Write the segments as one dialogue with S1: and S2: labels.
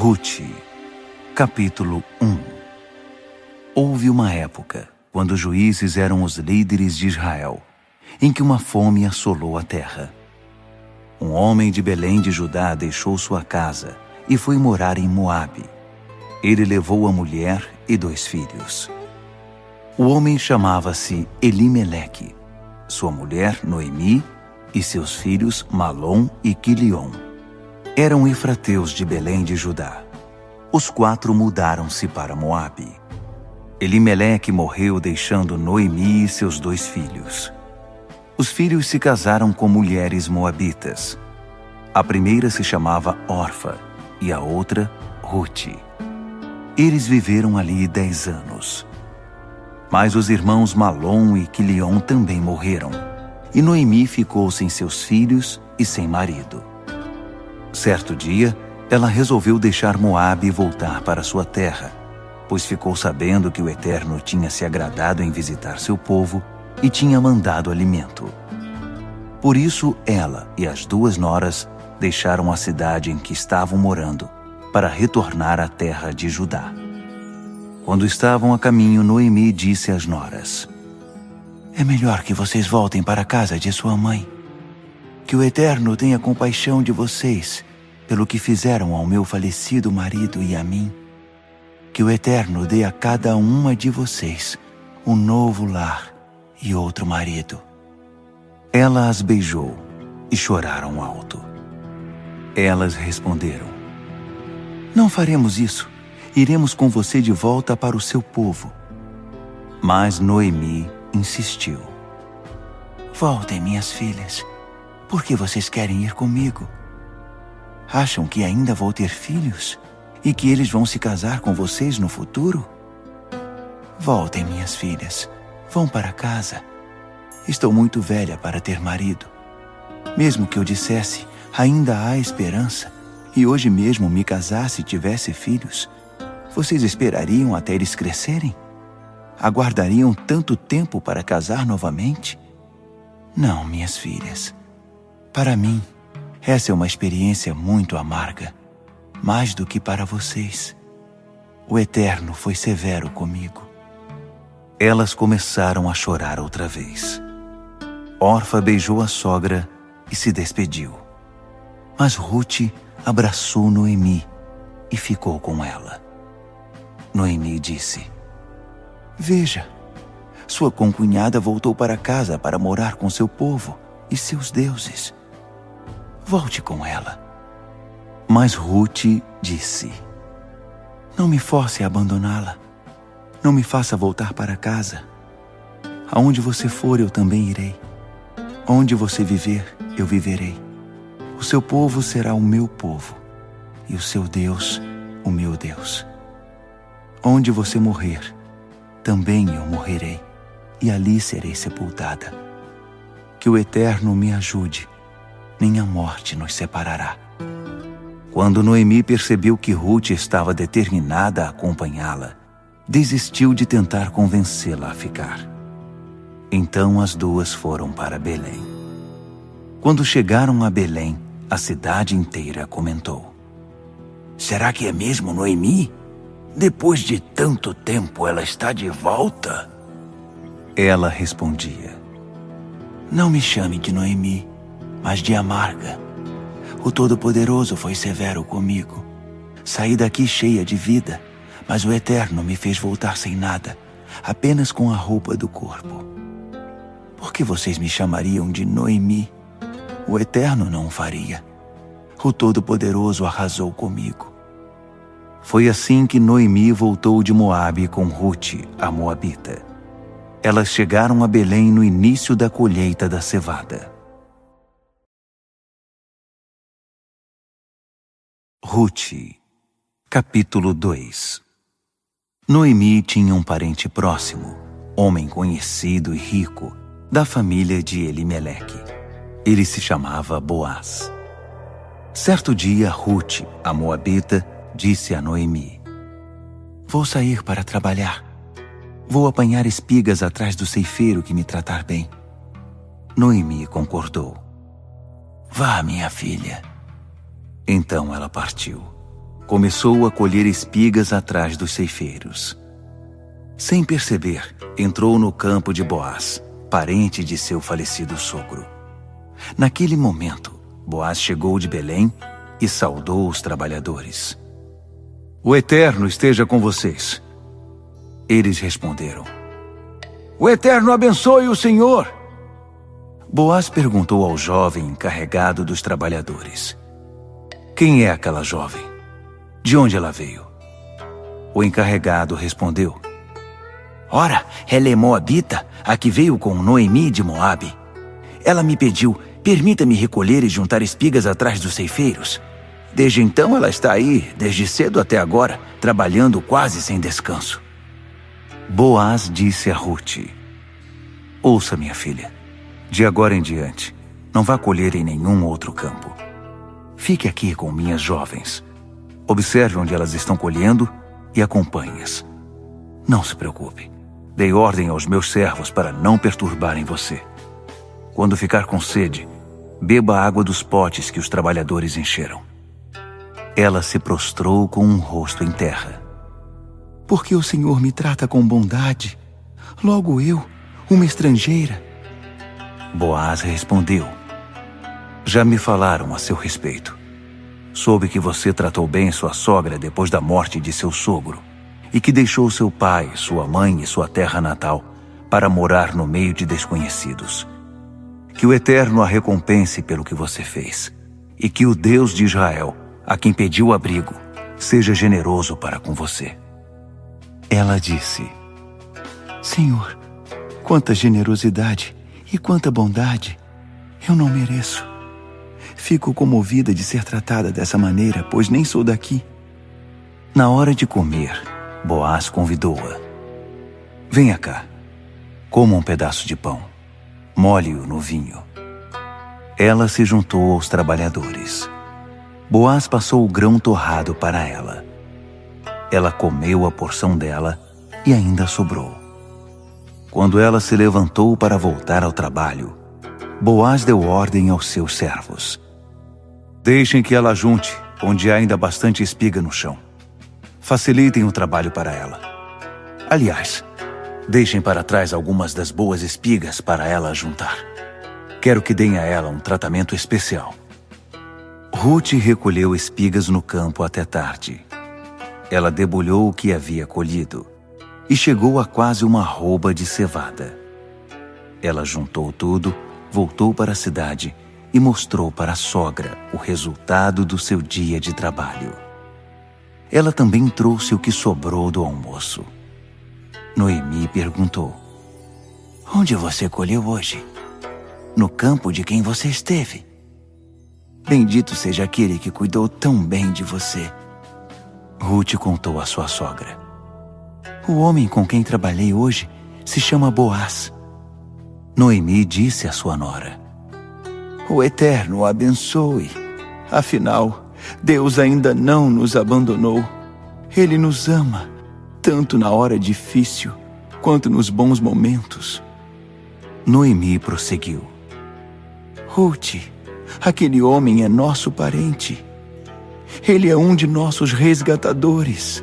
S1: Rute, capítulo 1. Houve uma época, quando os juízes eram os líderes de Israel, em que uma fome assolou a terra. Um homem de Belém de Judá deixou sua casa e foi morar em Moabe. Ele levou a mulher e 2 filhos. O homem chamava-se Elimeleque, sua mulher Noemi e seus filhos Malom e Quilion. Eram efrateus de Belém de Judá. Os 4 mudaram-se para Moabe. Elimeleque morreu deixando Noemi e seus 2 filhos. Os filhos se casaram com mulheres moabitas. A primeira se chamava Orfa e a outra Rute. Eles viveram ali 10 anos. Mas os irmãos Malom e Quilion também morreram, e Noemi ficou sem seus filhos e sem marido. Certo dia, ela resolveu deixar Moabe e voltar para sua terra, pois ficou sabendo que o Eterno tinha se agradado em visitar seu povo e tinha mandado alimento. Por isso, ela e as 2 noras deixaram a cidade em que estavam morando para retornar à terra de Judá. Quando estavam a caminho, Noemi disse às noras: "É melhor que vocês voltem para a casa de sua mãe. Que o Eterno tenha compaixão de vocês pelo que fizeram ao meu falecido marido e a mim. Que o Eterno dê a cada uma de vocês um novo lar e outro marido." Ela as beijou e choraram alto. Elas responderam: "Não faremos isso. Iremos com você de volta para o seu povo." Mas Noemi insistiu: "Voltem, minhas filhas. Por que vocês querem ir comigo? Acham que ainda vou ter filhos e que eles vão se casar com vocês no futuro? Voltem, minhas filhas. Vão para casa. Estou muito velha para ter marido. Mesmo que eu dissesse, ainda há esperança, e hoje mesmo me casasse e tivesse filhos, vocês esperariam até eles crescerem? Aguardariam tanto tempo para casar novamente? Não, minhas filhas. Para mim, essa é uma experiência muito amarga, mais do que para vocês. O Eterno foi severo comigo." Elas começaram a chorar outra vez. Orfa beijou a sogra e se despediu. Mas Rute abraçou Noemi e ficou com ela. Noemi disse: "Veja, sua concunhada voltou para casa para morar com seu povo e seus deuses. Volte com ela." Mas Rute disse: "Não me force a abandoná-la. Não me faça voltar para casa. Aonde você for, eu também irei. Onde você viver, eu viverei. O seu povo será o meu povo, e o seu Deus, o meu Deus. Onde você morrer, também eu morrerei, e ali serei sepultada. Que o Eterno me ajude, nem a morte nos separará." Quando Noemi percebeu que Rute estava determinada a acompanhá-la, desistiu de tentar convencê-la a ficar. Então as 2 foram para Belém. Quando chegaram a Belém, a cidade inteira comentou: "Será que é mesmo Noemi? Depois de tanto tempo ela está de volta?" Ela respondia: "Não me chame de Noemi, mas de amarga. O Todo-Poderoso foi severo comigo. Saí daqui cheia de vida, mas o Eterno me fez voltar sem nada, apenas com a roupa do corpo. Por que vocês me chamariam de Noemi? O Eterno não o faria. O Todo-Poderoso arrasou comigo." Foi assim que Noemi voltou de Moabe com Rute, a moabita. Elas chegaram a Belém no início da colheita da cevada. Rute, capítulo 2. Noemi tinha um parente próximo, homem conhecido e rico, da família de Elimeleque. Ele se chamava Boaz. Certo dia, Rute, a moabita, disse a Noemi: "Vou sair para trabalhar. Vou apanhar espigas atrás do ceifeiro que me tratar bem." Noemi concordou. "Vá, minha filha." Então ela partiu. começou a colher espigas atrás dos ceifeiros. Sem perceber, entrou no campo de Boaz, parente de seu falecido sogro. Naquele momento, Boaz chegou de Belém e saudou os trabalhadores. "O Eterno esteja com vocês." Eles responderam: "O Eterno abençoe o Senhor." Boaz perguntou ao jovem encarregado dos trabalhadores: "Quem é aquela jovem? De onde ela veio?" O encarregado respondeu: "Ora, ela é moabita, a que veio com Noemi de Moabe. Ela me pediu: permita-me recolher e juntar espigas atrás dos ceifeiros. Desde então ela está aí, desde cedo até agora, trabalhando quase sem descanso." Boaz disse a Rute: "Ouça, minha filha, de agora em diante, não vá colher em nenhum outro campo. Fique aqui com minhas jovens. Observe onde elas estão colhendo e acompanhe-as. Não se preocupe. Dei ordem aos meus servos para não perturbarem você. Quando ficar com sede, beba a água dos potes que os trabalhadores encheram." Ela se prostrou com um rosto em terra. "Porque o Senhor me trata com bondade, logo eu, uma estrangeira?" Boaz respondeu: "Já me falaram a seu respeito. Soube que você tratou bem sua sogra depois da morte de seu sogro e que deixou seu pai, sua mãe e sua terra natal para morar no meio de desconhecidos. Que o Eterno a recompense pelo que você fez e que o Deus de Israel, a quem pediu abrigo, seja generoso para com você." Ela disse: "Senhor, quanta generosidade e quanta bondade! Eu não mereço. Fico comovida de ser tratada dessa maneira, pois nem sou daqui." Na hora de comer, Boaz convidou-a: "Venha cá, coma um pedaço de pão, molhe-o no vinho." Ela se juntou aos trabalhadores. Boaz passou o grão torrado para ela. Ela comeu a porção dela e ainda sobrou. Quando ela se levantou para voltar ao trabalho, Boaz deu ordem aos seus servos: "Deixem que ela junte, onde há ainda bastante espiga no chão. Facilitem o trabalho para ela. Aliás, deixem para trás algumas das boas espigas para ela juntar. Quero que deem a ela um tratamento especial." Rute recolheu espigas no campo até tarde. Ela debulhou o que havia colhido e chegou a quase uma arroba de cevada. Ela juntou tudo, voltou para a cidade e mostrou para a sogra o resultado do seu dia de trabalho. Ela também trouxe o que sobrou do almoço. Noemi perguntou: "Onde você colheu hoje?" "No campo de quem você esteve." "Bendito seja aquele que cuidou tão bem de você." Rute contou à sua sogra: "O homem com quem trabalhei hoje se chama Boaz." Noemi disse à sua nora: "O Eterno o abençoe. Afinal, Deus ainda não nos abandonou. Ele nos ama, tanto na hora difícil quanto nos bons momentos." Noemi prosseguiu: "Rute, aquele homem é nosso parente. Ele é um de nossos resgatadores."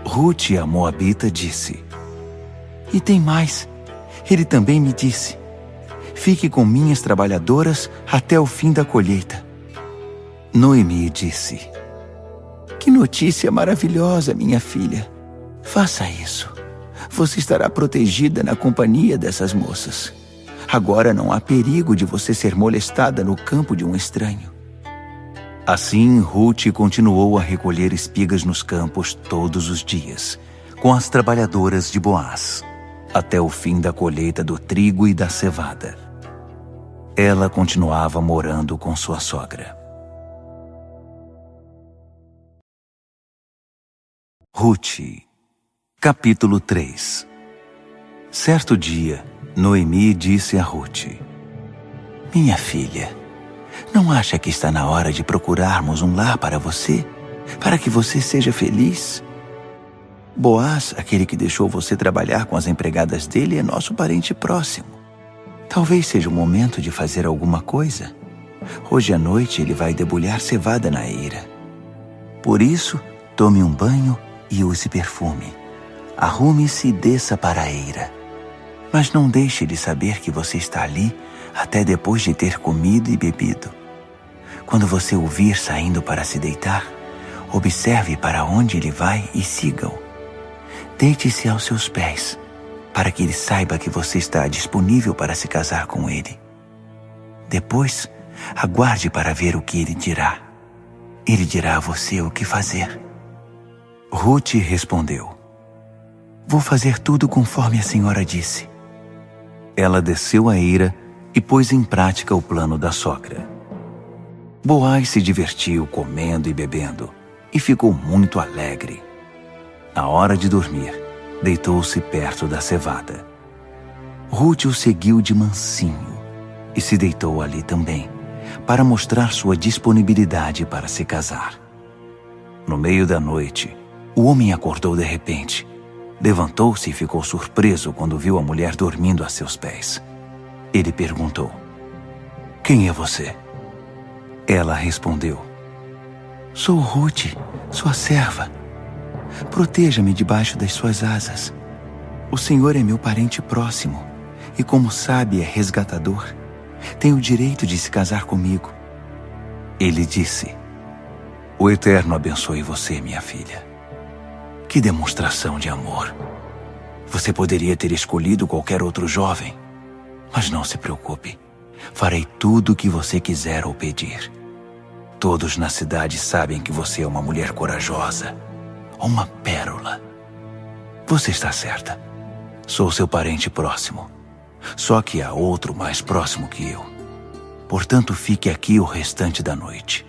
S1: Rute, a moabita, disse: "E tem mais. Ele também me disse: fique com minhas trabalhadoras até o fim da colheita." Noemi disse: "Que notícia maravilhosa, minha filha. Faça isso. Você estará protegida na companhia dessas moças. Agora não há perigo de você ser molestada no campo de um estranho." Assim, Rute continuou a recolher espigas nos campos todos os dias, com as trabalhadoras de Boaz, até o fim da colheita do trigo e da cevada. Ela continuava morando com sua sogra. Rute, capítulo 3. Certo dia, Noemi disse a Rute: "Minha filha, não acha que está na hora de procurarmos um lar para você, para que você seja feliz? Boaz, aquele que deixou você trabalhar com as empregadas dele, é nosso parente próximo. Talvez seja o momento de fazer alguma coisa. Hoje à noite ele vai debulhar cevada na eira. Por isso, tome um banho e use perfume. Arrume-se e desça para a eira. Mas não deixe ele saber que você está ali até depois de ter comido e bebido. Quando você o vir saindo para se deitar, observe para onde ele vai e siga-o. Deite-se aos seus pés, para que ele saiba que você está disponível para se casar com ele. Depois, aguarde para ver o que ele dirá. Ele dirá a você o que fazer. Ruth respondeu: Vou fazer tudo conforme a senhora disse. Ela desceu a eira e pôs em prática o plano da sogra. Boaz se divertiu comendo e bebendo e ficou muito alegre. Na hora de dormir, deitou-se perto da cevada. Ruth o seguiu de mansinho e se deitou ali também, para mostrar sua disponibilidade para se casar. No meio da noite, o homem acordou de repente. Levantou-se e ficou surpreso quando viu a mulher dormindo a seus pés. Ele perguntou: Quem é você? Ela respondeu: Sou Ruth, sua serva. Proteja-me debaixo das suas asas. O Senhor é meu parente próximo e, como sabe, é resgatador. Tem o direito de se casar comigo. Ele disse: O Eterno abençoe você, minha filha. Que demonstração de amor! Você poderia ter escolhido qualquer outro jovem, mas não se preocupe. Farei tudo o que você quiser ou pedir. Todos na cidade sabem que você é uma mulher corajosa, uma pérola. Você está certa. Sou seu parente próximo. Só que há outro mais próximo que eu. Portanto, fique aqui o restante da noite.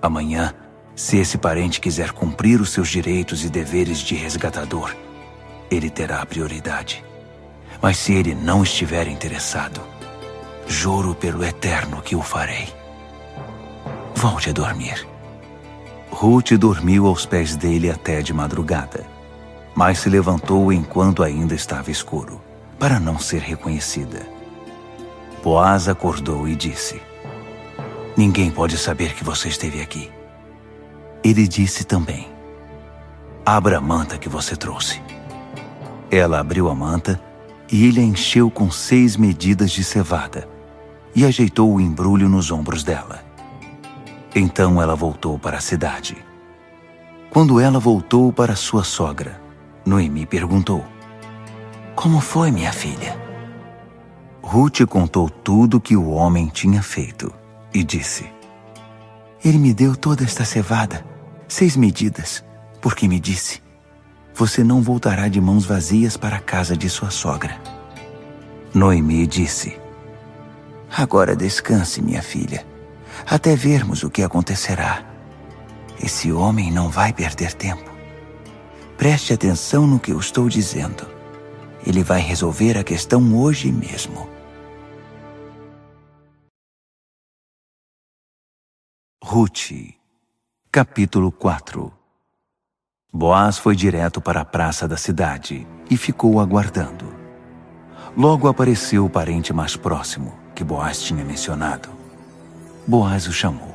S1: Amanhã, se esse parente quiser cumprir os seus direitos e deveres de resgatador, ele terá a prioridade. Mas se ele não estiver interessado, juro pelo Eterno que o farei. Volte a dormir. Ruth dormiu aos pés dele até de madrugada, mas se levantou enquanto ainda estava escuro, para não ser reconhecida. Boaz acordou e disse: Ninguém pode saber que você esteve aqui. Ele disse também: Abra a manta que você trouxe. Ela abriu a manta e ele a encheu com 6 medidas de cevada e ajeitou o embrulho nos ombros dela. Então ela voltou para a cidade. Quando ela voltou para sua sogra, Noemi perguntou: Como foi, minha filha? Ruth contou tudo que o homem tinha feito e disse: Ele me deu toda esta cevada, 6 medidas, porque me disse: Você não voltará de mãos vazias para a casa de sua sogra. Noemi disse: Agora descanse, minha filha, até vermos o que acontecerá. Esse homem não vai perder tempo. Preste atenção no que eu estou dizendo. Ele vai resolver a questão hoje mesmo. Ruth, capítulo 4. Boaz foi direto para a praça da cidade e ficou aguardando. Logo apareceu o parente mais próximo, que Boaz tinha mencionado. Boaz o chamou.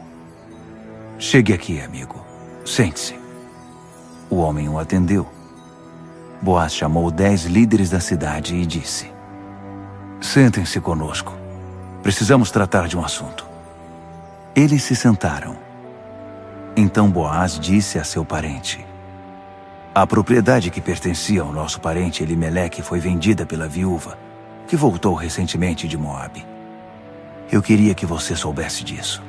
S1: Chegue aqui, amigo. Sente-se. O homem o atendeu. Boaz chamou 10 líderes da cidade e disse: Sentem-se conosco. Precisamos tratar de um assunto. Eles se sentaram. Então Boaz disse a seu parente: A propriedade que pertencia ao nosso parente Elimeleque foi vendida pela viúva, que voltou recentemente de Moabe. Eu queria que você soubesse disso.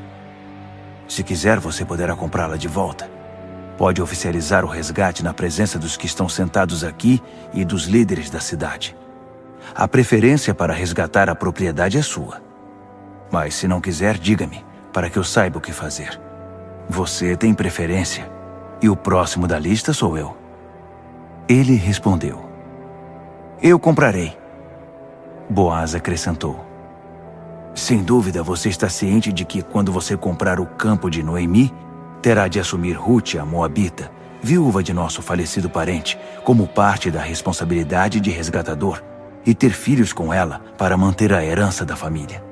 S1: Se quiser, você poderá comprá-la de volta. Pode oficializar o resgate na presença dos que estão sentados aqui e dos líderes da cidade. A preferência para resgatar a propriedade é sua. Mas se não quiser, diga-me, para que eu saiba o que fazer. Você tem preferência, e o próximo da lista sou eu. Ele respondeu: Eu comprarei. Boaz acrescentou: Sem dúvida você está ciente de que quando você comprar o campo de Noemi, terá de assumir Ruth, a Moabita, viúva de nosso falecido parente, como parte da responsabilidade de resgatador e ter filhos com ela para manter a herança da família.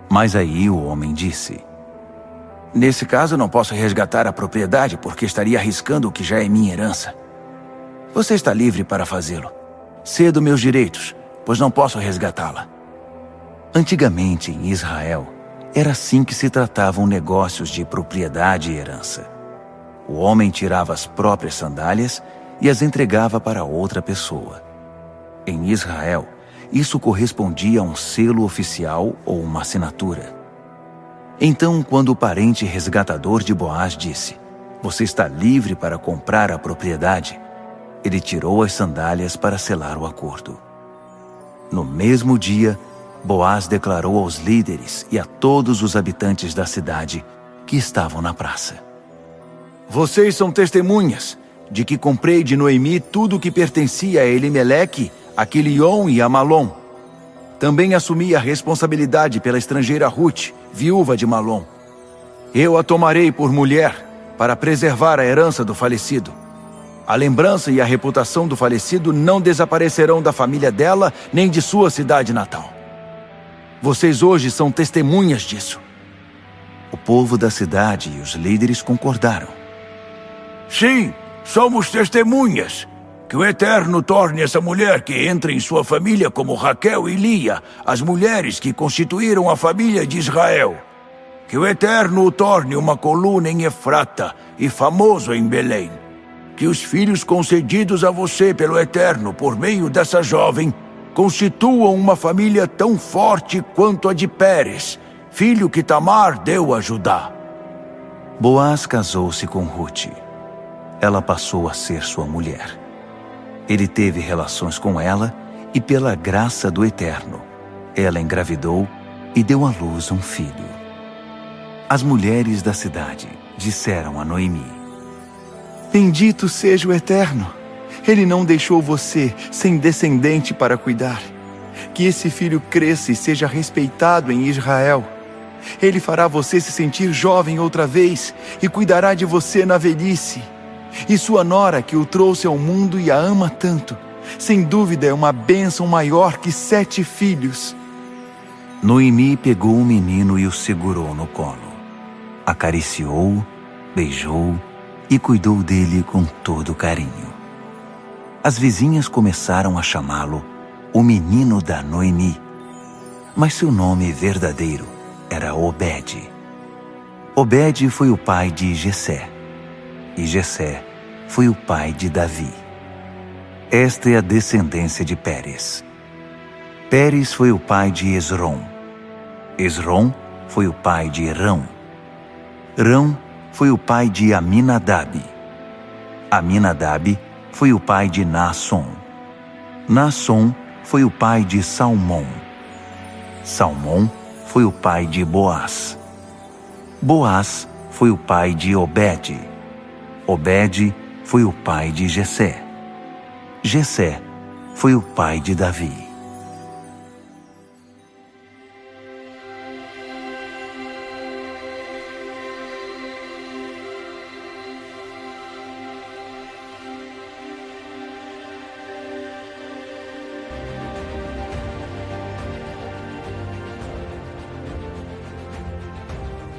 S1: Mas aí o homem disse: Nesse caso, não posso resgatar a propriedade porque estaria arriscando o que já é minha herança. Você está livre para fazê-lo. Cedo meus direitos, pois não posso resgatá-la. Antigamente, em Israel, era assim que se tratavam negócios de propriedade e herança. O homem tirava as próprias sandálias e as entregava para outra pessoa. Em Israel, isso correspondia a um selo oficial ou uma assinatura. Então, quando o parente resgatador de Boaz disse: "Você está livre para comprar a propriedade", ele tirou as sandálias para selar o acordo. No mesmo dia, Boaz declarou aos líderes e a todos os habitantes da cidade que estavam na praça: "Vocês são testemunhas de que comprei de Noemi tudo o que pertencia a Elimeleque, a Quilion e a Malom. Também assumi a responsabilidade pela estrangeira Ruth, viúva de Malom. Eu a tomarei por mulher para preservar a herança do falecido. A lembrança e a reputação do falecido não desaparecerão da família dela nem de sua cidade natal. Vocês hoje são testemunhas disso." O povo da cidade e os líderes concordaram. "Sim, somos testemunhas. Que o Eterno torne essa mulher que entra em sua família como Raquel e Lia, as mulheres que constituíram a família de Israel. Que o Eterno o torne uma coluna em Efrata e famoso em Belém. Que os filhos concedidos a você pelo Eterno por meio dessa jovem constituam uma família tão forte quanto a de Pérez, filho que Tamar deu a Judá." Boaz casou-se com Ruth. Ela passou a ser sua mulher. Ele teve relações com ela e, pela graça do Eterno, ela engravidou e deu à luz um filho. As mulheres da cidade disseram a Noemi: "Bendito seja o Eterno. Ele não deixou você sem descendente para cuidar. Que esse filho cresça e seja respeitado em Israel. Ele fará você se sentir jovem outra vez e cuidará de você na velhice. E sua nora, que o trouxe ao mundo e a ama tanto, sem dúvida é uma bênção maior que 7 filhos." Noemi pegou o menino e o segurou no colo. Acariciou-o, beijou-o e cuidou dele com todo carinho. As vizinhas começaram a chamá-lo o menino da Noemi, mas seu nome verdadeiro era Obed. Obed foi o pai de Jessé, e Jessé foi o pai de Davi. Esta é a descendência de Pérez. Pérez foi o pai de Esrom. Esrom foi o pai de Rão. Rão foi o pai de Aminadab. Aminadab foi o pai de Naasson. Naasson foi o pai de Salmom. Salmom foi o pai de Boaz. Boaz foi o pai de Obed. Obed foi o pai de Jessé. Jessé foi o pai de Davi.